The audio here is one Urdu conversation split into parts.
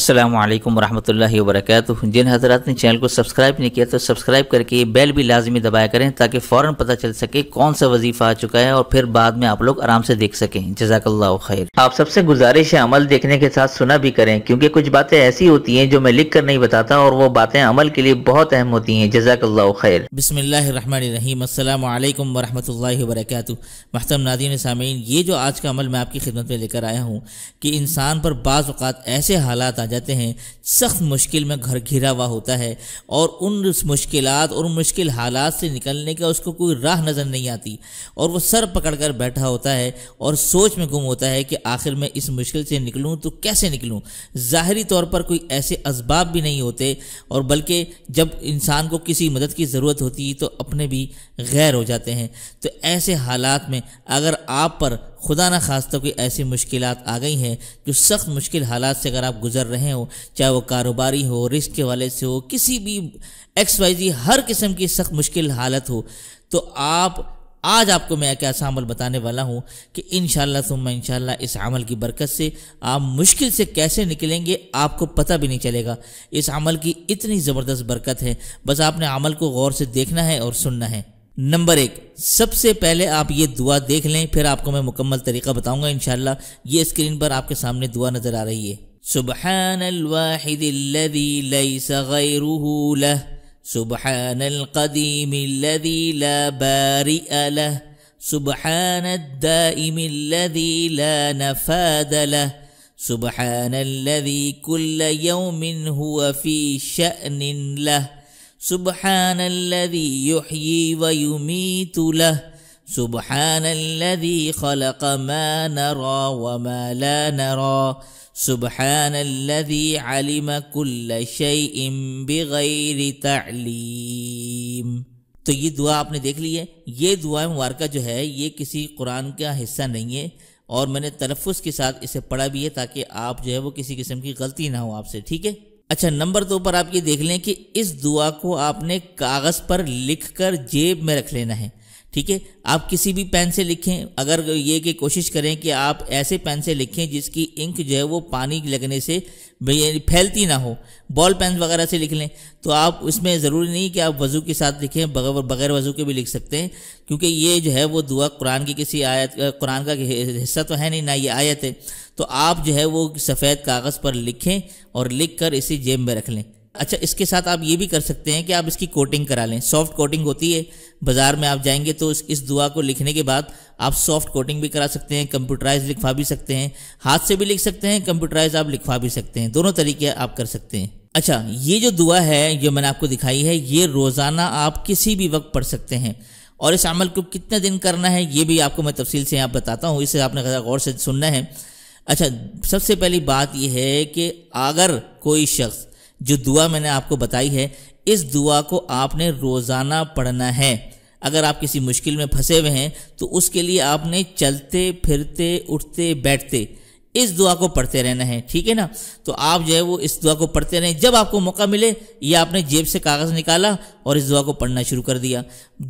السلام علیکم ورحمۃ اللہ وبرکاتہ۔ جن حضرات نے چینل کو سبسکرائب نہیں کیا تو سبسکرائب کر کے بیل بھی لازمی دبایا کریں تاکہ فوراً پتہ چل سکے کون سا وظیفہ آ چکا ہے اور پھر بعد میں آپ لوگ آرام سے دیکھ سکیں۔ جزاک اللہ خیر۔ آپ سب سے گزارش ہے عمل دیکھنے کے ساتھ سنا بھی کریں، کیونکہ کچھ باتیں ایسی ہوتی ہیں جو میں لکھ کر نہیں بتاتا اور وہ باتیں عمل کے لیے بہت اہم ہوتی ہیں۔ جزاک اللہ خیر۔ بسم اللہ الرحمن الرحیم۔ السلام علیکم ورحمۃ اللہ وبرکاتہ۔ محترم ناظرین سامعین، یہ جو آج کا عمل میں آپ کی خدمت میں لے کر آیا ہوں کہ انسان پر بعض اوقات ایسے حالات آ جاتے ہیں، سخت مشکل میں گھر گھرا ہوا ہوتا ہے اور ان مشکلات اور مشکل حالات سے نکلنے کا اس کو کوئی راہ نظر نہیں آتی اور وہ سر پکڑ کر بیٹھا ہوتا ہے اور سوچ میں گم ہوتا ہے کہ آخر میں اس مشکل سے نکلوں تو کیسے نکلوں۔ ظاہری طور پر کوئی ایسے اسباب بھی نہیں ہوتے اور بلکہ جب انسان کو کسی مدد کی ضرورت ہوتی تو اپنے بھی غیر ہو جاتے ہیں۔ تو ایسے حالات میں اگر آپ پر خدا نہ خواستہ کوئی ایسی مشکلات آ گئی ہیں، جو سخت مشکل حالات سے اگر آپ گزر رہے ہو، چاہے وہ کاروباری ہو، رزق کے حوالے سے ہو، کسی بھی XYZ ہر قسم کی سخت مشکل حالت ہو، تو آج آپ کو میں ایک ایسا عمل بتانے والا ہوں کہ انشاءاللہ ثم انشاءاللہ اس عمل کی برکت سے آپ مشکل سے کیسے نکلیں گے آپ کو پتہ بھی نہیں چلے گا۔ اس عمل کی اتنی زبردست برکت ہے، بس آپ نے عمل کو غور سے دیکھنا ہے اور سننا ہے۔ نمبر 1، سب سے پہلے آپ یہ دعا دیکھ لیں، پھر آپ کو میں مکمل طریقہ بتاؤں گا انشاءاللہ۔ یہ اسکرین پر آپ کے سامنے دعا نظر آ رہی ہے۔ سبحان الواحد الذي ليس غيره له، سبحان القديم الذي لا بارئ له، سبحان الدائم الذي لا نفاد له، سبحان الذي كل يوم هو في شأن له، سبحان الذي يحيي ويميت له، سبحان الذي خلق ما نرى وما لا نرى، سبحان الذي علم كل شيء بغیر تعلیم۔ تو یہ دعا آپ نے دیکھ لی ہے۔ یہ دعا مبارکہ جو ہے یہ کسی قرآن کا حصہ نہیں ہے اور میں نے تلفظ کے ساتھ اسے پڑھا بھی ہے تاکہ آپ جو ہے وہ کسی قسم کی غلطی نہ ہو آپ سے، ٹھیک ہے۔ اچھا، نمبر 2 پر آپ یہ دیکھ لیں کہ اس دعا کو آپ نے کاغذ پر لکھ کر جیب میں رکھ لینا ہے، ٹھیک ہے۔ آپ کسی بھی پین سے لکھیں، اگر یہ کہ کوشش کریں کہ آپ ایسے پین سے لکھیں جس کی انک جو ہے وہ پانی لگنے سے پھیلتی نہ ہو۔ بال پین وغیرہ سے لکھ لیں تو آپ اس میں ضروری نہیں کہ آپ وضو کے ساتھ لکھیں، بغیر وضو کے بھی لکھ سکتے ہیں، کیونکہ یہ جو ہے وہ دعا قرآن کی کسی آیت، قرآن کا حصہ تو ہے نہیں، نہ یہ آیت ہے۔ تو آپ جو ہے وہ سفید کاغذ پر لکھیں اور لکھ کر اسے جیب میں رکھ لیں۔ اچھا، اس کے ساتھ آپ یہ بھی کر سکتے ہیں کہ آپ اس کی کوٹنگ کرا لیں۔ سافٹ کوٹنگ ہوتی ہے، بازار میں آپ جائیں گے تو اس دعا کو لکھنے کے بعد آپ سافٹ کوٹنگ بھی کرا سکتے ہیں، کمپیوٹرائز لکھوا بھی سکتے ہیں، ہاتھ سے بھی لکھ سکتے ہیں، کمپیوٹرائز آپ لکھوا بھی سکتے ہیں، دونوں طریقے آپ کر سکتے ہیں۔ اچھا، یہ جو دعا ہے جو میں نے آپ کو دکھائی ہے، یہ روزانہ آپ کسی بھی وقت پڑھ سکتے ہیں اور اس عمل کو کتنے دن کرنا ہے یہ بھی آپ کو میں تفصیل سے آپ بتاتا ہوں، اسے آپ نے غور سے سننا ہے۔ اچھا، سب سے پہلی بات یہ ہے کہ اگر کوئی شخص جو دعا میں نے آپ کو بتائی ہے، اس دعا کو آپ نے روزانہ پڑھنا ہے۔ اگر آپ کسی مشکل میں پھنسے ہوئے ہیں تو اس کے لیے آپ نے چلتے پھرتے اٹھتے بیٹھتے اس دعا کو پڑھتے رہنا ہے، ٹھیک ہے نا۔ تو آپ جو ہے وہ اس دعا کو پڑھتے رہیں، جب آپ کو موقع ملے یہ آپ نے جیب سے کاغذ نکالا اور اس دعا کو پڑھنا شروع کر دیا۔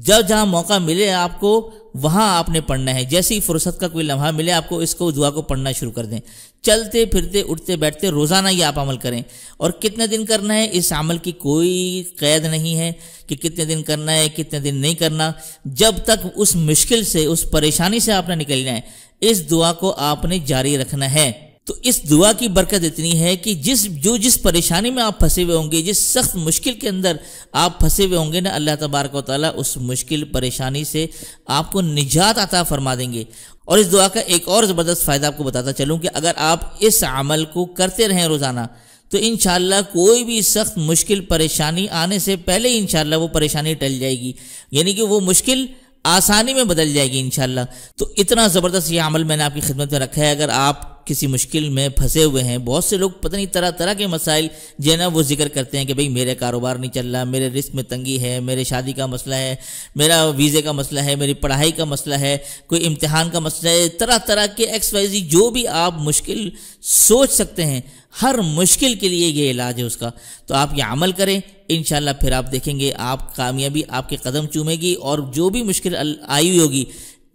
جہاں موقع ملے آپ کو وہاں آپ نے پڑھنا ہے، جیسے ہی فرصت کا کوئی لمحہ ملے آپ کو اس کو دعا کو پڑھنا شروع کر دیں۔ چلتے پھرتے اٹھتے بیٹھتے روزانہ یہ آپ عمل کریں۔ اور کتنے دن کرنا ہے، اس عمل کی کوئی قید نہیں ہے کہ کتنے دن کرنا ہے کتنے دن نہیں کرنا، جب تک اس مشکل سے، اس پریشانی سے آپ نے نکلنا ہے، اس دعا کو آپ نے جاری رکھنا ہے۔ تو اس دعا کی برکت اتنی ہے کہ جس پریشانی میں آپ پھنسے ہوئے ہوں گے، جس سخت مشکل کے اندر آپ پھنسے ہوئے ہوں گے نا، اللہ تبارک و تعالیٰ اس مشکل پریشانی سے آپ کو نجات عطا فرما دیں گے۔ اور اس دعا کا ایک اور زبردست فائدہ آپ کو بتاتا چلوں کہ اگر آپ اس عمل کو کرتے رہیں روزانہ تو انشاءاللہ کوئی بھی سخت مشکل پریشانی آنے سے پہلے ہی انشاءاللہ وہ پریشانی ٹل جائے گی، یعنی کہ وہ مشکل آسانی میں بدل جائے گی انشاءاللہ۔ تو اتنا زبردست یہ عمل میں نے آپ کی خدمت میں رکھا ہے۔ اگر آپ کسی مشکل میں پھنسے ہوئے ہیں، بہت سے لوگ پتہ نہیں طرح طرح کے مسائل جو ہے نا وہ ذکر کرتے ہیں کہ بھئی میرے کاروبار نہیں چل رہا، میرے رزق میں تنگی ہے، میرے شادی کا مسئلہ ہے، میرا ویزے کا مسئلہ ہے، میری پڑھائی کا مسئلہ ہے، کوئی امتحان کا مسئلہ ہے، طرح طرح کے XYZ جو بھی آپ مشکل سوچ سکتے ہیں، ہر مشکل کے لیے یہ علاج ہے اس کا۔ تو آپ یہ عمل کریں انشاءاللہ، پھر آپ دیکھیں گے آپ کامیابی آپ کے قدم چومے گی اور جو بھی مشکل آئی ہوئی ہوگی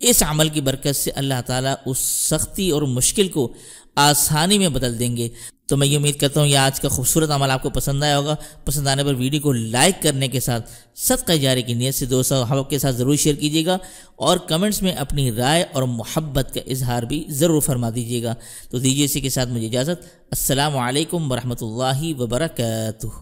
اس عمل کی برکت سے اللہ تعالیٰ اس سختی اور مشکل کو آسانی میں بدل دیں گے۔ تو میں یہ امید کرتا ہوں یہ آج کا خوبصورت عمل آپ کو پسند آیا ہوگا. پسند آنے پر ویڈیو کو لائک کرنے کے ساتھ صدقہ جاری کی نیت سے دوستوں احباب کے ساتھ ضرور شیئر کیجیے گا اور کمنٹس میں اپنی رائے اور محبت کا اظہار بھی ضرور فرما دیجیے گا. تو دیجیے اسی کے ساتھ مجھے اجازت. السلام علیکم ورحمۃ اللہ وبرکاتہ.